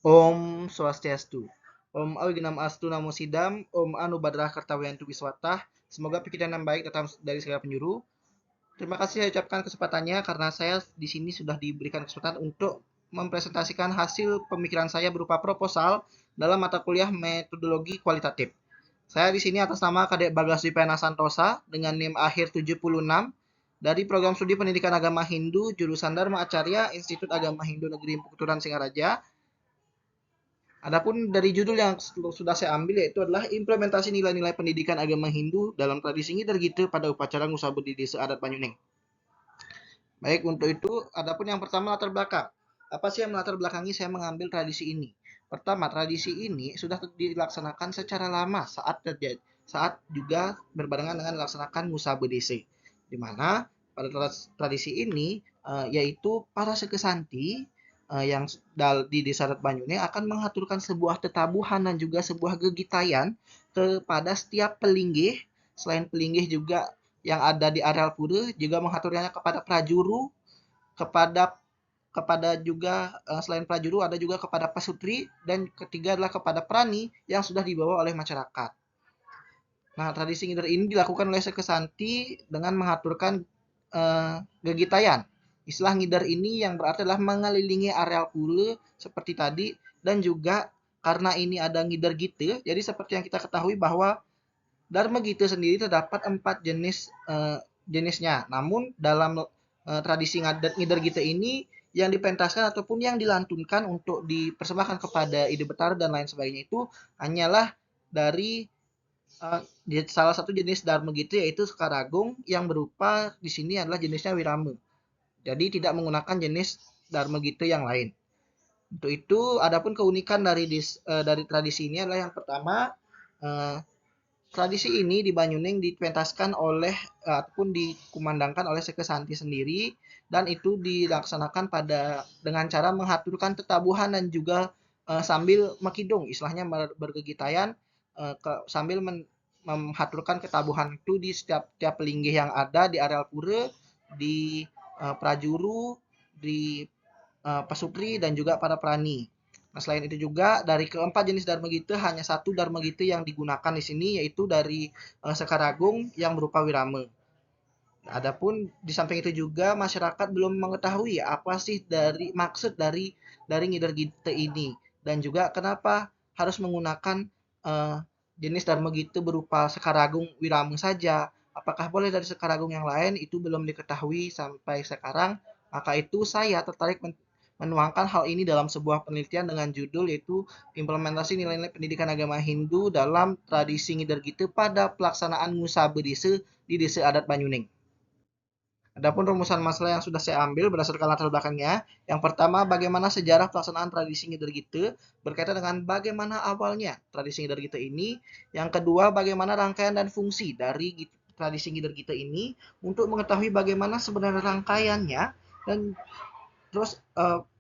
Om Swastiastu. Om Awignam Astu Namo Sidam. Om Anu Badrah Kartawiyantu Wiswatah. Semoga pikiran yang baik datang dari segala penjuru. Terima kasih saya ucapkan kesempatannya karena saya di sini sudah diberikan kesempatan untuk mempresentasikan hasil pemikiran saya berupa proposal dalam mata kuliah metodologi kualitatif. Saya di sini atas nama Kadek Bagas Dipena Santosa dengan NIM akhir 76 dari Program Studi Pendidikan Agama Hindu jurusan Dharma Acarya Institut Agama Hindu Negeri Pukuturan Singaraja. Adapun dari judul yang sudah saya ambil yaitu adalah implementasi nilai-nilai pendidikan agama Hindu dalam tradisi Ngidar Gitu pada upacara Ngusabudi di Desa Adat Banyuning. Baik, untuk itu adapun yang pertama latar belakang. Apa sih yang melatar belakangi saya mengambil tradisi ini? Pertama, tradisi ini sudah dilaksanakan secara lama saat juga berbarengan dengan dilaksanakan Ngusabedese. Di mana pada tradisi ini yaitu para sekesanti yang di Desa Adat Banyuning akan mengaturkan sebuah tetabuhan dan juga sebuah gegitayan kepada setiap pelinggih. Selain pelinggih juga yang ada di areal pura juga mengaturnya kepada prajuru, kepada kepada juga selain prajuru ada juga kepada pasutri dan ketiga adalah kepada prani yang sudah dibawa oleh masyarakat. Nah, tradisi ngider ini dilakukan oleh sekesanti dengan mengaturkan gegitayan. Istilah ngider ini yang berarti adalah mengelilingi areal pura seperti tadi dan juga karena ini ada ngider gitu, jadi seperti yang kita ketahui bahwa Dharma Gita sendiri terdapat 4 jenisnya. Namun dalam tradisi Ngider Gita ini yang dipentaskan ataupun yang dilantunkan untuk dipersembahkan kepada Ide Betara dan lain sebagainya itu hanyalah dari salah satu jenis Dharma Gita yaitu Sekaragung yang berupa di sini adalah jenisnya Wirama. Jadi tidak menggunakan jenis Dharma Gita yang lain. Untuk itu, adapun keunikan dari tradisi ini adalah yang pertama, eh, tradisi ini di Banyuning dipentaskan oleh ataupun dikumandangkan oleh Sekesanti sendiri dan itu dilaksanakan dengan cara mengaturkan tetabuhan dan juga sambil makidung, istilahnya bergegitayan sambil mengaturkan ketabuhan itu di setiap tiap pelinggih yang ada di areal pura, di prajuru, di pasupri dan juga para prani. Nah, selain itu juga dari keempat jenis Dharma Gita hanya satu Dharma Gita yang digunakan di sini yaitu dari Sekaragung yang berupa Wirama. Nah, adapun di samping itu juga masyarakat belum mengetahui apa sih dari maksud dari Ngidar Gita ini dan juga kenapa harus menggunakan uh, jenis Dharma Gita berupa Sekaragung Wirama saja. Apakah boleh dari Sekaragung yang lain itu belum diketahui sampai sekarang. Maka itu saya tertarik menuangkan hal ini dalam sebuah penelitian dengan judul yaitu implementasi nilai-nilai pendidikan agama Hindu dalam tradisi Ngidar Gita pada pelaksanaan Musa Bedese di Desa Adat Banyuning. Adapun rumusan masalah yang sudah saya ambil berdasarkan latar belakangnya, yang pertama bagaimana sejarah pelaksanaan tradisi Ngidar Gita berkaitan dengan bagaimana awalnya tradisi Ngidar Gita ini, yang kedua bagaimana rangkaian dan fungsi dari tradisi Ngidar Gita ini untuk mengetahui bagaimana sebenarnya rangkaiannya dan terus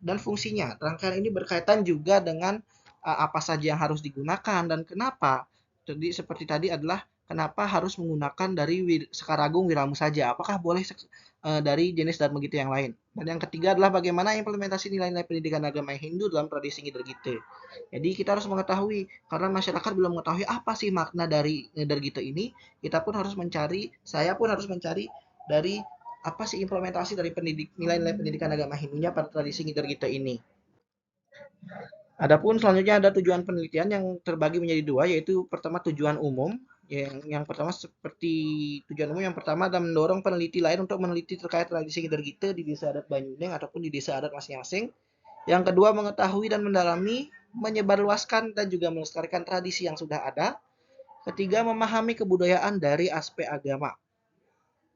dan fungsinya. Rangkaian ini berkaitan juga dengan apa saja yang harus digunakan dan kenapa. Jadi seperti tadi adalah kenapa harus menggunakan dari Sekaragung Wiramu saja? Apakah boleh dari jenis Dharma Gita yang lain? Dan yang ketiga adalah bagaimana implementasi nilai-nilai pendidikan agama Hindu dalam tradisi Ngidar Gita. Jadi kita harus mengetahui karena masyarakat belum mengetahui apa sih makna dari Ngidar Gita ini, kita pun harus mencari, saya pun harus mencari dari apa sih implementasi dari nilai-nilai pendidikan agama Hindunya pada tradisi Ngidar Gita ini. Adapun selanjutnya ada tujuan penelitian yang terbagi menjadi dua, yaitu pertama tujuan umum. Yang pertama seperti tujuan umum yang pertama adalah mendorong peneliti lain untuk meneliti terkait tradisi Ngidar Gita di desa adat Banyuning ataupun di desa adat masing-masing. Yang kedua mengetahui dan mendalami, menyebarluaskan dan juga melestarikan tradisi yang sudah ada. Ketiga memahami kebudayaan dari aspek agama.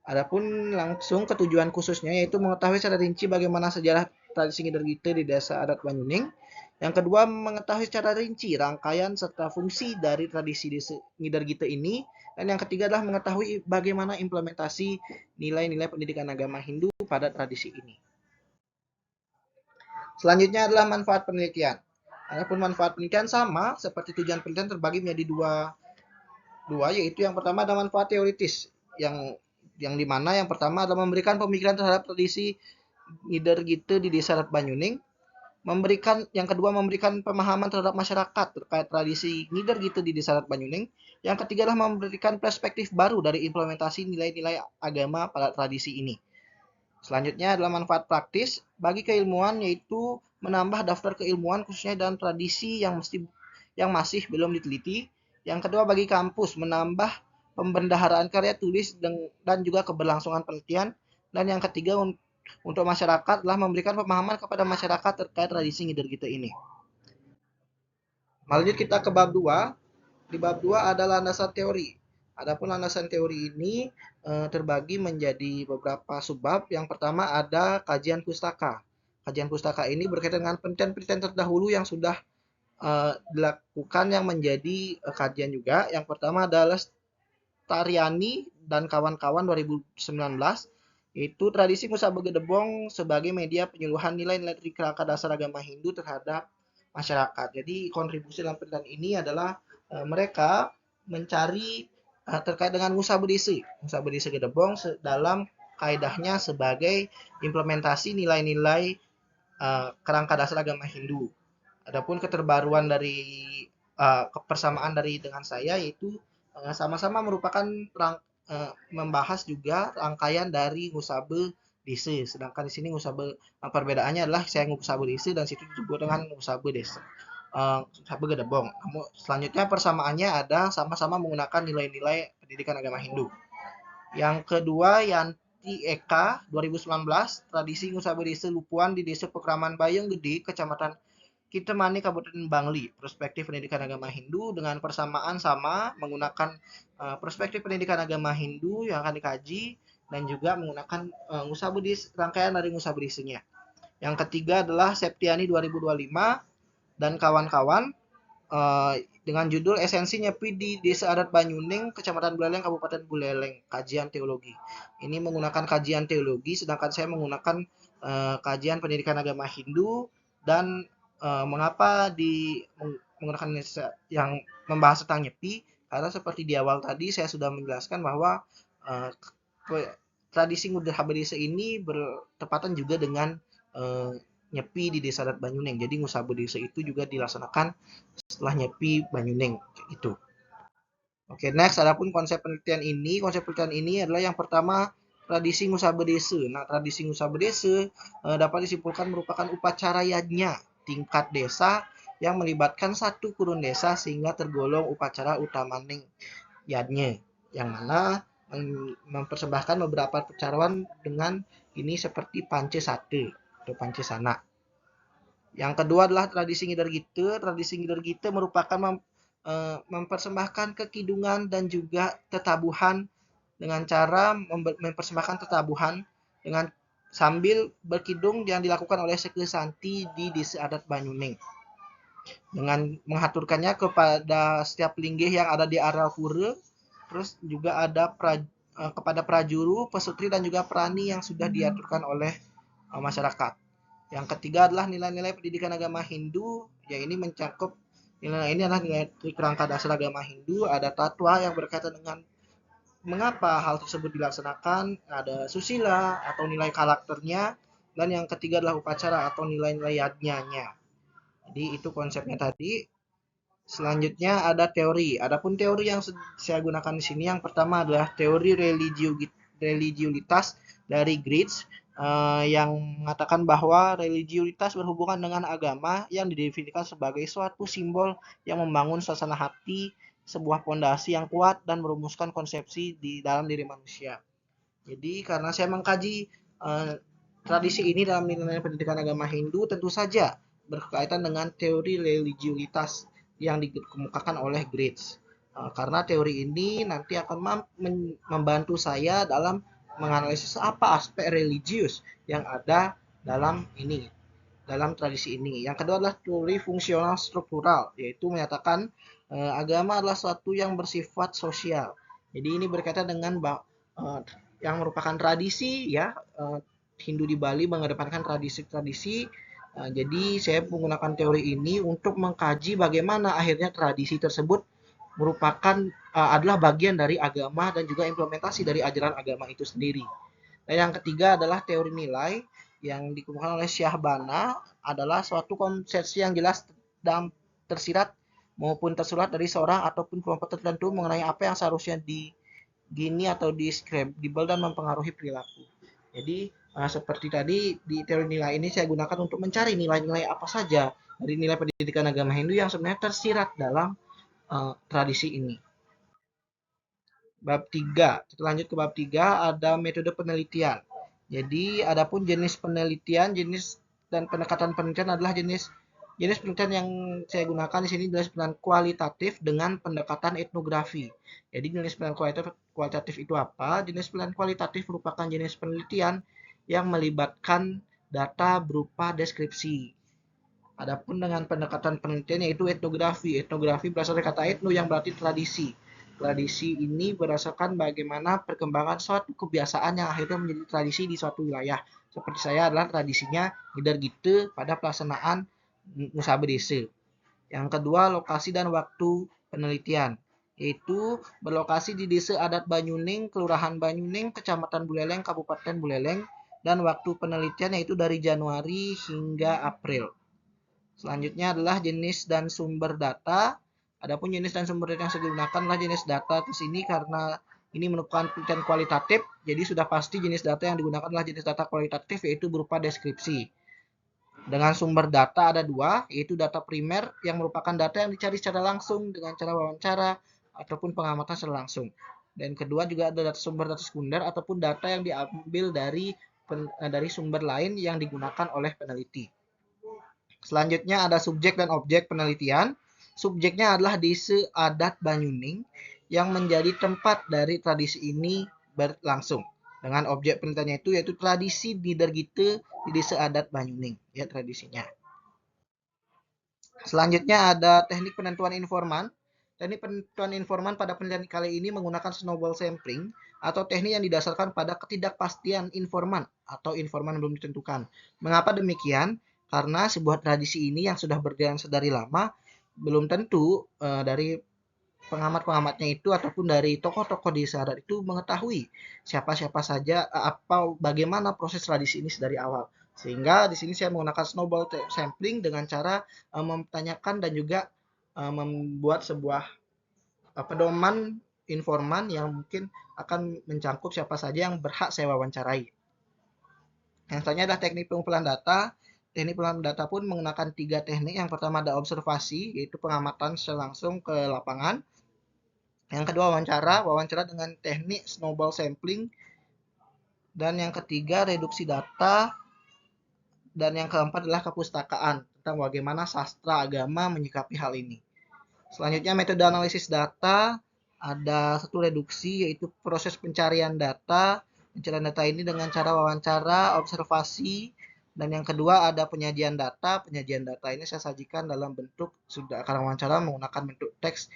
Adapun langsung ke tujuan khususnya yaitu mengetahui secara rinci bagaimana sejarah tradisi Ngidar Gita di desa adat Banyuning. Yang kedua mengetahui secara rinci rangkaian serta fungsi dari tradisi Ngidar Gita ini. Dan yang ketiga adalah mengetahui bagaimana implementasi nilai-nilai pendidikan agama Hindu pada tradisi ini. Selanjutnya adalah manfaat penelitian. Adapun manfaat penelitian sama seperti tujuan penelitian terbagi menjadi dua yaitu yang pertama ada manfaat teoritis yang dimana yang pertama adalah memberikan pemikiran terhadap tradisi Ngidar Gita di desa Adat Banyuning. Yang kedua memberikan pemahaman terhadap masyarakat terkait tradisi ngider gitu di Desa Adat Banyuning. Yang ketiga adalah memberikan perspektif baru dari implementasi nilai-nilai agama pada tradisi ini. Selanjutnya adalah manfaat praktis bagi keilmuan, yaitu menambah daftar keilmuan khususnya dalam tradisi yang masih belum diteliti. Yang kedua bagi kampus menambah pembendaharaan karya tulis dan juga keberlangsungan penelitian. Dan yang ketiga untuk masyarakat adalah memberikan pemahaman kepada masyarakat terkait tradisi ngider kita ini. Lanjut kita ke bab 2. Di bab 2 ada landasan teori. Adapun landasan teori ini terbagi menjadi beberapa subbab. Yang pertama ada kajian pustaka. Kajian pustaka ini berkaitan dengan penelitian-penelitian terdahulu yang sudah dilakukan yang menjadi kajian juga. Yang pertama adalah Tariani dan kawan-kawan 2019, itu tradisi Musa Begedebong sebagai media penyuluhan nilai-nilai kerangka dasar agama Hindu terhadap masyarakat. Jadi kontribusi dalam penelitian ini adalah mereka mencari terkait dengan Musa Bedisi Gedebong dalam kaidahnya sebagai implementasi nilai-nilai kerangka dasar agama Hindu. Adapun keterbaruan dari kebersamaan dari dengan saya yaitu sama-sama merupakan membahas juga rangkaian dari Ngusabe Dese. Sedangkan di sini Ngusabe perbedaannya adalah saya Ngusabe Dese dan situ disebut dengan Ngusabe Desa. Ngusabe Gedebong. Namun selanjutnya persamaannya ada sama-sama menggunakan nilai-nilai pendidikan agama Hindu. Yang kedua Yanti Eka 2019, tradisi Ngusabe Dese Lupuan di Desa Pekraman Bayeng Gede, Kecamatan Kintamani, Kabupaten Bangli. Perspektif pendidikan agama Hindu dengan persamaan sama menggunakan perspektif pendidikan agama Hindu yang akan dikaji dan juga menggunakan rangkaian dari Ngusabudisnya. Yang ketiga adalah Septiani 2025 dan kawan-kawan dengan judul Esensi Nyepi di Desa Adat Banyuning, Kecamatan Buleleng, Kabupaten Buleleng, kajian teologi. Ini menggunakan kajian teologi, sedangkan saya menggunakan kajian pendidikan agama Hindu dan mengapa menggunakan yang membahas tentang nyepi, karena seperti di awal tadi saya sudah menjelaskan bahwa tradisi Nguder Habedese ini bertepatan juga dengan nyepi di Desa Adat Banyuning. Jadi Ngusabedese itu juga dilaksanakan setelah nyepi Banyuning itu. Oke, next adapun konsep penelitian ini adalah yang pertama tradisi Ngusabedese. Nah, tradisi Ngusabedese dapat disimpulkan merupakan upacara yajnya tingkat desa yang melibatkan satu kurun desa sehingga tergolong upacara utamaning yadnya, yang mana mempersembahkan beberapa percaruan dengan ini seperti Pancesate atau Pancesana. Yang kedua adalah tradisi Ngider Gite. Tradisi Ngider Gite merupakan mempersembahkan kekidungan dan juga tetabuhan dengan cara mempersembahkan tetabuhan dengan sambil berkidung yang dilakukan oleh Seke Santi di Desa Adat Banyuning dengan menghaturkannya kepada setiap linggih yang ada di areal pura, terus juga ada kepada prajuru, pesutri dan juga prani yang sudah diaturkan oleh masyarakat. Yang ketiga adalah nilai-nilai pendidikan agama Hindu, yang ini mencakup nilai ini adalah nilai kerangka dasar agama Hindu, ada tatwa yang berkaitan dengan mengapa hal tersebut dilaksanakan, ada susila atau nilai karakternya, dan yang ketiga adalah upacara atau nilai-nilai yadnyanya. Jadi itu konsepnya tadi. Selanjutnya ada teori. Adapun teori yang saya gunakan di sini yang pertama adalah teori religiulitas dari Gritz yang mengatakan bahwa religiulitas berhubungan dengan agama yang didefinisikan sebagai suatu simbol yang membangun suasana hati, sebuah fondasi yang kuat dan merumuskan konsepsi di dalam diri manusia. Jadi karena saya mengkaji tradisi ini dalam nilai pendidikan agama Hindu, tentu saja berkaitan dengan teori religiulitas yang dikemukakan oleh Gritz. Karena teori ini nanti akan membantu saya dalam menganalisis apa aspek religius yang ada dalam tradisi ini. Yang kedua adalah teori fungsional struktural, yaitu menyatakan agama adalah suatu yang bersifat sosial. Jadi ini berkaitan dengan yang merupakan tradisi ya, Hindu di Bali mengedepankan tradisi-tradisi. Jadi saya menggunakan teori ini untuk mengkaji bagaimana akhirnya tradisi tersebut merupakan adalah bagian dari agama dan juga implementasi dari ajaran agama itu sendiri. Dan yang ketiga adalah teori nilai. yang dikemukakan oleh Syahbana adalah suatu konsepsi yang jelas dan tersirat maupun tersurat dari seorang ataupun kelompok tertentu mengenai apa yang seharusnya digini atau describable dan mempengaruhi perilaku. Jadi seperti tadi di teori nilai ini saya gunakan untuk mencari nilai-nilai apa saja dari nilai pendidikan agama Hindu yang sebenarnya tersirat dalam tradisi ini. Bab 3. Kita lanjut ke bab 3, ada metode penelitian. Jadi, adapun jenis penelitian, jenis dan pendekatan penelitian adalah jenis penelitian yang saya gunakan di sini jenis penelitian kualitatif dengan pendekatan etnografi. Jadi, jenis penelitian kualitatif itu apa? Jenis penelitian kualitatif merupakan jenis penelitian yang melibatkan data berupa deskripsi. Adapun dengan pendekatan penelitian yaitu etnografi. Etnografi berasal dari kata etno yang berarti tradisi. Tradisi ini berdasarkan bagaimana perkembangan suatu kebiasaan yang akhirnya menjadi tradisi di suatu wilayah. Seperti saya adalah tradisinya Ngidar Gitu pada pelaksanaan Musabeh Desa. Yang kedua, lokasi dan waktu penelitian, yaitu berlokasi di Desa Adat Banyuning, Kelurahan Banyuning, Kecamatan Buleleng, Kabupaten Buleleng, dan waktu penelitian yaitu dari Januari hingga April. Selanjutnya adalah jenis dan sumber data. Adapun jenis dan sumber data yang saya gunakan adalah jenis data di sini karena ini merupakan penelitian kualitatif, jadi sudah pasti jenis data yang digunakan adalah jenis data kualitatif yaitu berupa deskripsi. Dengan sumber data ada dua, yaitu data primer yang merupakan data yang dicari secara langsung dengan cara wawancara ataupun pengamatan secara langsung. Dan kedua juga ada sumber data sekunder ataupun data yang diambil dari sumber lain yang digunakan oleh peneliti. Selanjutnya ada subjek dan objek penelitian. Subjeknya adalah Desa Adat Banyuning yang menjadi tempat dari tradisi ini berlangsung. Dengan objek penelitiannya itu yaitu tradisi Ngidar Gitu di Desa Adat Banyuning, ya tradisinya. Selanjutnya ada teknik penentuan informan. Teknik penentuan informan pada penelitian kali ini menggunakan snowball sampling atau teknik yang didasarkan pada ketidakpastian informan atau informan belum ditentukan. Mengapa demikian? Karena sebuah tradisi ini yang sudah berjalan sedari lama belum tentu dari pengamat-pengamatnya itu ataupun dari tokoh-tokoh di adat itu mengetahui siapa-siapa saja bagaimana proses tradisi ini dari awal. Sehingga di sini saya menggunakan snowball sampling dengan cara mempertanyakan dan juga membuat sebuah pedoman informan yang mungkin akan mencangkup siapa saja yang berhak saya wawancarai. Yang selanjutnya adalah teknik pengumpulan data. Teknik pengumpulan data pun menggunakan 3 teknik. Yang pertama ada observasi, yaitu pengamatan secara langsung ke lapangan. Yang kedua wawancara dengan teknik snowball sampling. Dan yang ketiga reduksi data. Dan yang keempat adalah kepustakaan tentang bagaimana sastra agama menyikapi hal ini. Selanjutnya metode analisis data, ada satu reduksi yaitu proses pencarian data. Pencarian data ini dengan cara wawancara, observasi, dan yang kedua ada penyajian data. Penyajian data ini saya sajikan dalam bentuk sudah karena wawancara menggunakan bentuk teks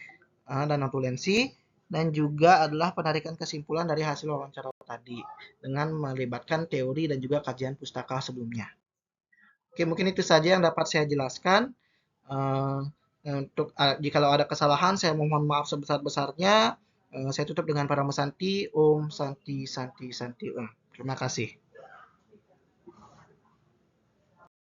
dan notulensi, dan juga adalah penarikan kesimpulan dari hasil wawancara tadi dengan melibatkan teori dan juga kajian pustaka sebelumnya. Oke, mungkin itu saja yang dapat saya jelaskan. Untuk jika ada kesalahan, saya mohon maaf sebesar-besarnya. Saya tutup dengan para Santi, Om Santi Santi Santi Om. Terima kasih.